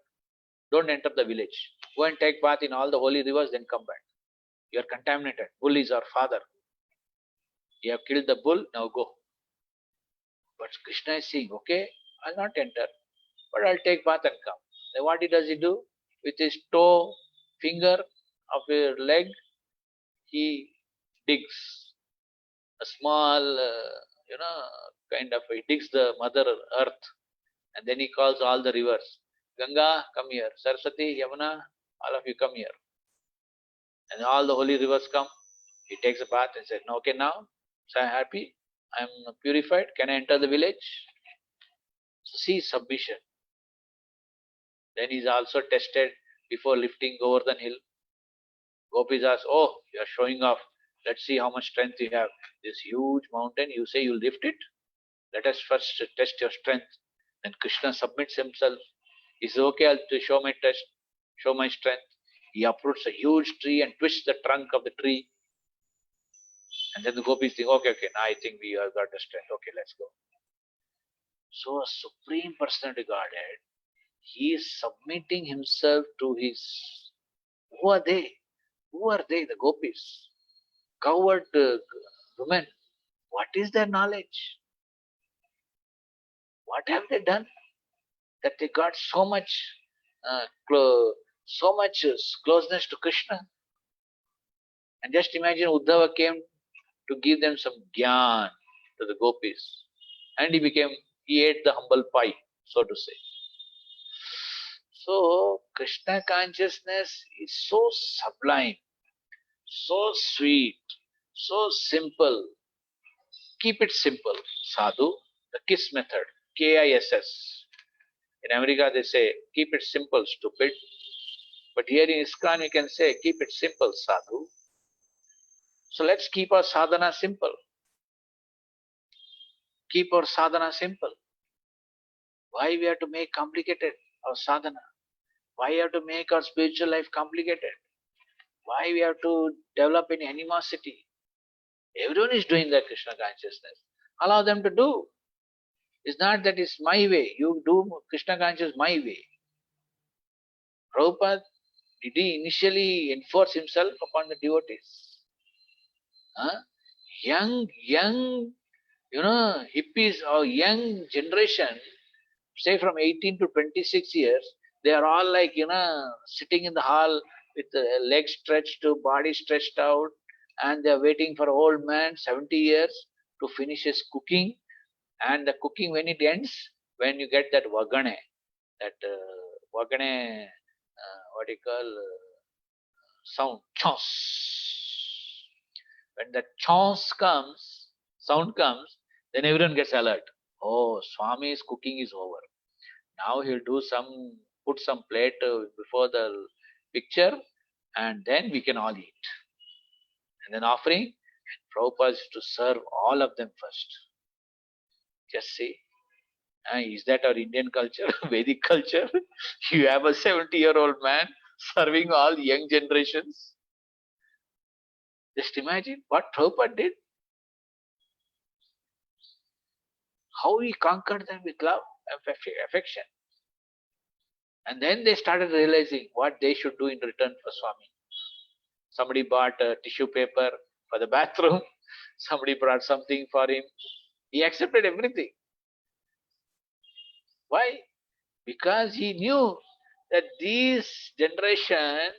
Don't enter the village. Go and take bath in all the holy rivers, then come back. You are contaminated. Bull is our father. You have killed the bull, now go. But Krishna is saying, okay, I'll not enter, but I'll take bath and come. Then what does he do? With his toe, finger of his leg, he digs a small, kind of, he digs the mother earth, and then he calls all the rivers. Ganga, come here. Saraswati, Yamuna, all of you come here. And all the holy rivers come. He takes a bath and says, no, okay, now, so I'm happy, I'm purified, can I enter the village? So see submission. Then he's also tested before lifting Govardhan hill. Gopis ask, oh, you are showing off. Let's see how much strength you have. This huge mountain, you say you'll lift it? Let us first test your strength. Then Krishna submits himself. He says, okay, I'll show my strength. He uproots a huge tree and twists the trunk of the tree. And then the gopis think, okay, now I think we have got the strength. Okay, let's go. So a Supreme Personality Godhead, he is submitting himself to his. Who are they? Who are they? The gopis. Coward women. What is their knowledge? What have they done that they got so much, closeness to Krishna? And just imagine Uddhava came to give them some gyan to the gopis, and he ate the humble pie, so to say. So Krishna consciousness is so sublime, so sweet, so simple. Keep it simple. Sadhu, the KISS method, KISS. In America they say, keep it simple, stupid. But here in ISKCON we can say, keep it simple, sadhu. So let's keep our sadhana simple. Keep our sadhana simple. Why we have to make complicated our sadhana? Why we have to make our spiritual life complicated? Why we have to develop any animosity? Everyone is doing that Krishna consciousness. Allow them to do. It's not that it's my way. You do Krishna consciousness my way. Prabhupada, did he initially enforce himself upon the devotees? Young, hippies or young generation, say from 18 to 26 years, they are all like, sitting in the hall with the legs stretched, body stretched out, and they are waiting for old man, 70 years, to finish his cooking. And the cooking, when it ends, when you get that vagane, what do you call, sound, chons. When that sound comes, then everyone gets alert. Oh, Swami's cooking is over. Now he'll put some plate before the picture, and then we can all eat. And then offering, and Prabhupada is to serve all of them first. Just see. Is that our Indian culture, Vedic culture? You have a 70-year-old man serving all young generations. Just imagine what Prabhupada did. How he conquered them with love, affection. And then they started realizing what they should do in return for Swami. Somebody bought a tissue paper for the bathroom. Somebody brought something for him. He accepted everything. Why? Because he knew that this generation,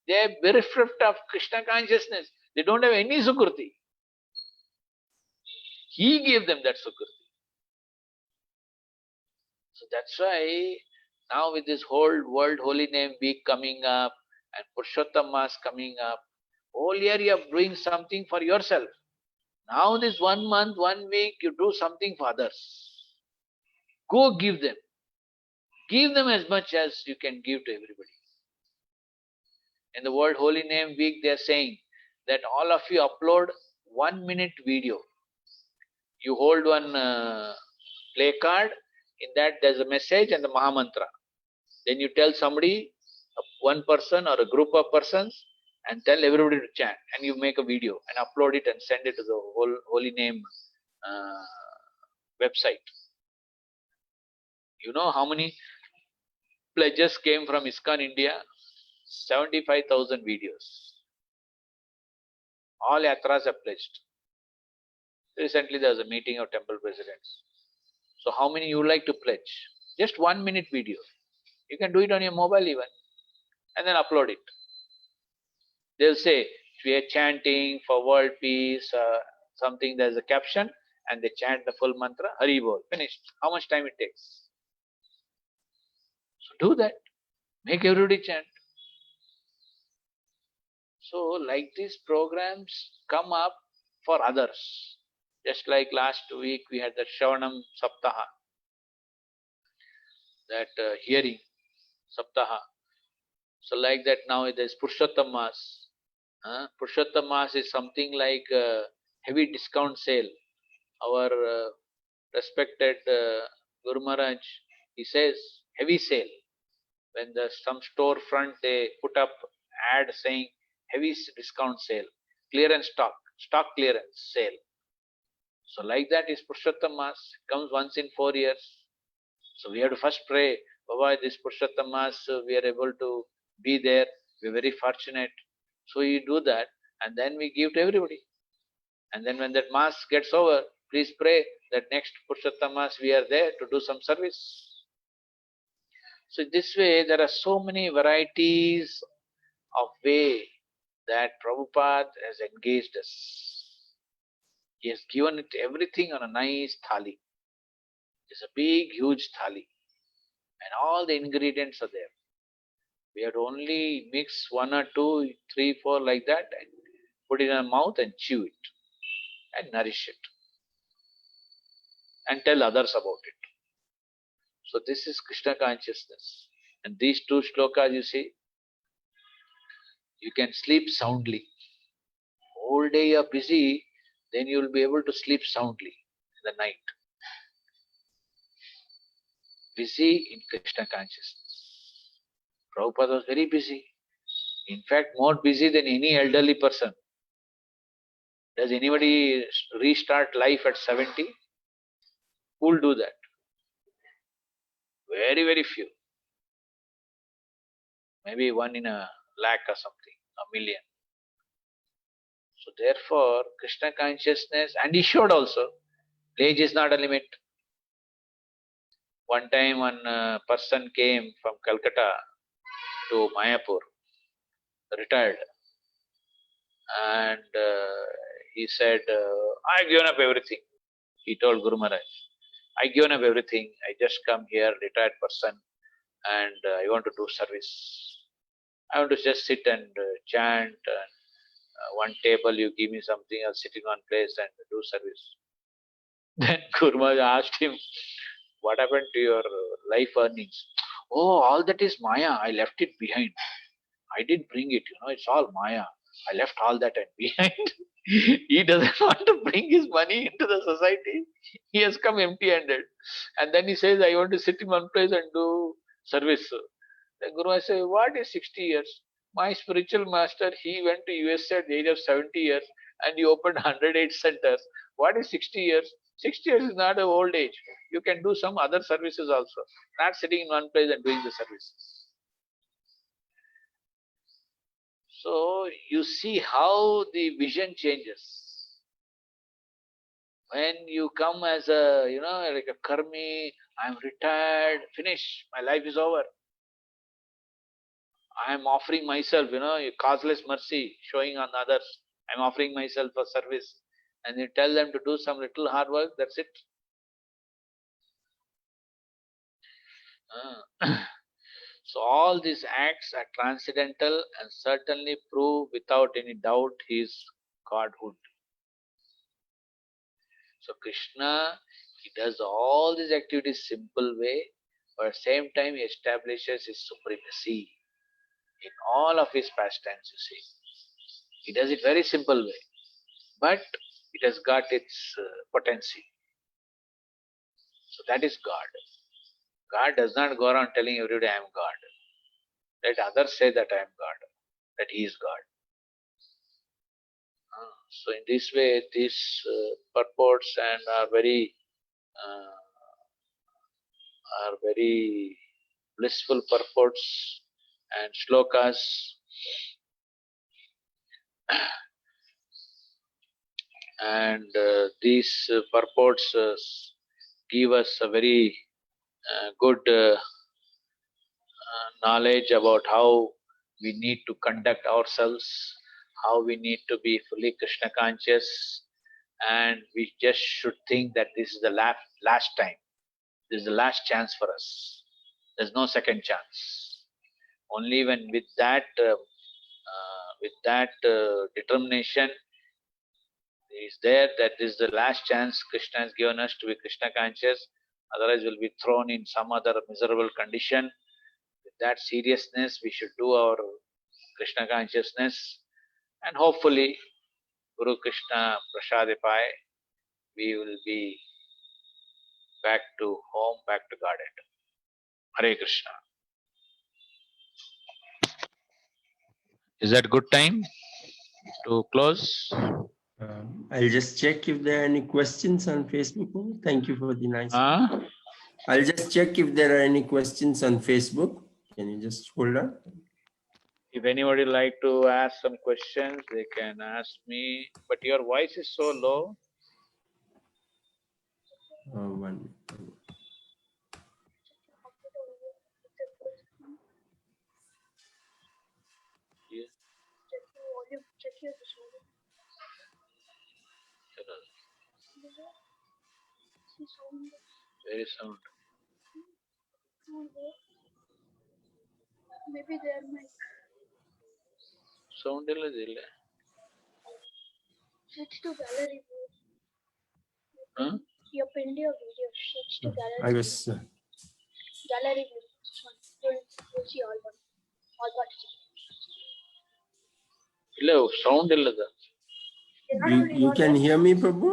they are bereft of Krishna consciousness. They don't have any Sukriti. He gave them that Sukriti. So that's why Now with this whole World Holy Name Week coming up and Purushottam Mass coming up, whole year you are doing something for yourself. Now this 1 month, 1 week, you do something for others. Go give them. Give them as much as you can give to everybody. In the World Holy Name Week, they are saying that all of you upload 1 minute video. You hold one play card. In that, there's a message and the Mahamantra. Then you tell somebody, one person or a group of persons, and tell everybody to chant. And you make a video and upload it and send it to the whole Holy Name uh, website. You know how many pledges came from ISKCON India? 75,000 videos. All yatras are pledged. Recently there was a meeting of temple presidents. So how many you like to pledge? Just 1 minute video. You can do it on your mobile even. And then upload it. They'll say, we are chanting for world peace, something, there's a caption, and they chant the full mantra, Hari Bol, finished. How much time it takes? So do that. Make everybody chant. So like these programs come up for others. Just like last week we had the Shravanam Saptaha, that hearing Saptaha. So like that now there's Purushottam Mass. Purushottam Mass is something like a heavy discount sale. Our respected Guru Maharaj, he says heavy sale. When some store front they put up ad saying heavy discount sale, clearance stock clearance sale. So like that is Purushottam Mass, comes once in 4 years. So we have to first pray, Baba, this Purushottam Mass, we are able to be there, we are very fortunate. So you do that and then we give to everybody. And then when that Mass gets over, please pray that next Purushottam Mass we are there to do some service. So this way there are so many varieties of way that Prabhupada has engaged us. He has given it everything on a nice thali. It's a big, huge thali. And all the ingredients are there. We have to only mix 1 or 2, 3, 4 like that and put it in our mouth and chew it and nourish it and tell others about it. So this is Krishna consciousness. And these 2 shlokas you see, you can sleep soundly. Whole day you are busy, then you will be able to sleep soundly in the night. Busy in Krishna consciousness. Prabhupada was very busy. In fact, more busy than any elderly person. Does anybody restart life at 70? Who will do that? Very, very few. Maybe 1 in a lakh or something, a million. So therefore, Krishna consciousness, and he showed also, age is not a limit. One time one person came from Calcutta to Mayapur, retired, and he said, I've given up everything. He told Guru Maharaj, I've given up everything. I just come here, retired person, and I want to do service. I want to just sit and chant. And, one table, you give me something, I'll sit in one place and do service. Then Guru Maharaj asked him, what happened to your life earnings? Oh, all that is Maya. I left it behind. I didn't bring it, it's all Maya. I left all that and behind. He doesn't want to bring his money into the society. He has come empty-handed. And then he says, I want to sit in one place and do service. The Guru Maharaj says, what is 60 years? My spiritual master, he went to USA at the age of 70 years and he opened 108 centers. What is 60 years? 60 years is not an old age. You can do some other services also. Not sitting in one place and doing the services. So you see how the vision changes. When you come as a, like a karmi, I'm retired, finish, my life is over. I'm offering myself, causeless mercy, showing on others. I'm offering myself for service. And you tell them to do some little hard work, that's it. So all these acts are transcendental and certainly prove without any doubt his godhood. So Krishna, he does all these activities simple way, but at the same time he establishes his supremacy in all of his pastimes, you see. He does it very simple way, but it has got its potency. So that is God. God does not go around telling every day I am God. Let others say that I am God, that he is God. So in this way, these purports and uh, are very blissful purports and shlokas, and these purports give us a very good knowledge about how we need to conduct ourselves, how we need to be fully Krishna conscious, and we just should think that this is the last time, this is the last chance for us. There's no second chance. Only when with that determination is there that this is the last chance Krishna has given us to be Krishna conscious. Otherwise, we'll be thrown in some other miserable condition. With that seriousness, we should do our Krishna consciousness, and hopefully, Guru Krishna Prasadipai, we will be back to home, back to Godhead. Hare Krishna. Is that good time to close? I'll just check if there are any questions on Facebook. Thank you for the nice. Huh? I'll just check if there are any questions on Facebook. Can you just hold on? If anybody like to ask some questions, they can ask me. But your voice is so low. One. Yeah. Very sound. Maybe their mic. Sound illadiಲ್ಲ. Switch to gallery view. Huh? You pinned your video. Switch to gallery. I was. Gallery view. This one. You'll see all one. All what. ಇಲ್ಲ sound illada. You can hear me, Prabhu?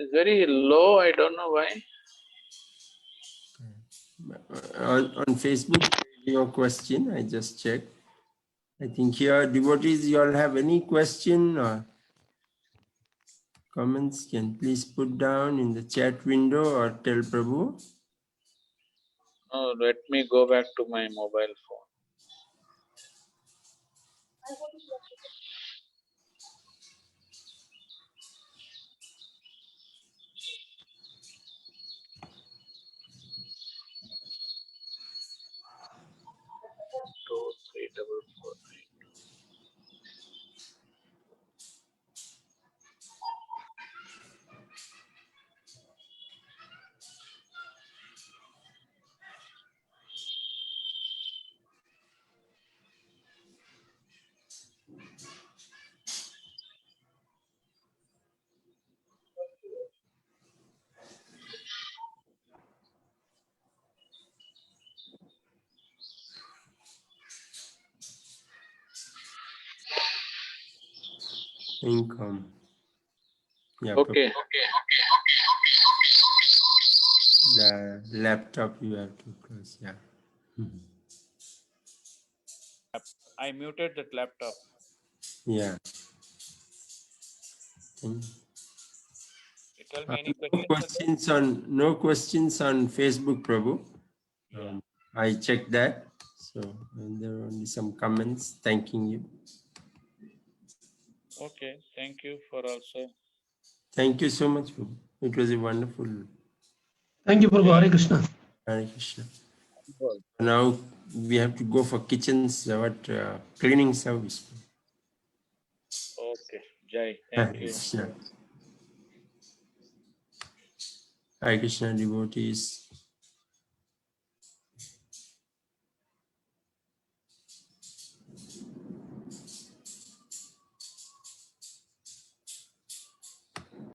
It's very low. I don't know why. On Facebook, your question, I just checked. I think here, devotees, you all have any question or comments, can please put down in the chat window or tell Prabhu. Oh, let me go back to my mobile phone. Two, three, double, four, nine. Income. Yeah, Okay. the laptop you have to close. Yeah. I muted that laptop. Yeah. You tell me any questions? No questions on Facebook, Prabhu. Yeah. I checked that. So and there are only some comments thanking you. Okay. Thank you for also. Thank you so much, Prabhu. It was a wonderful. Thank you, Prabhu. Hare Krishna. Hare Krishna. Now we have to go for kitchens, cleaning service. Okay. Jai. Hare Thank you. Krishna. Hare Krishna devotees.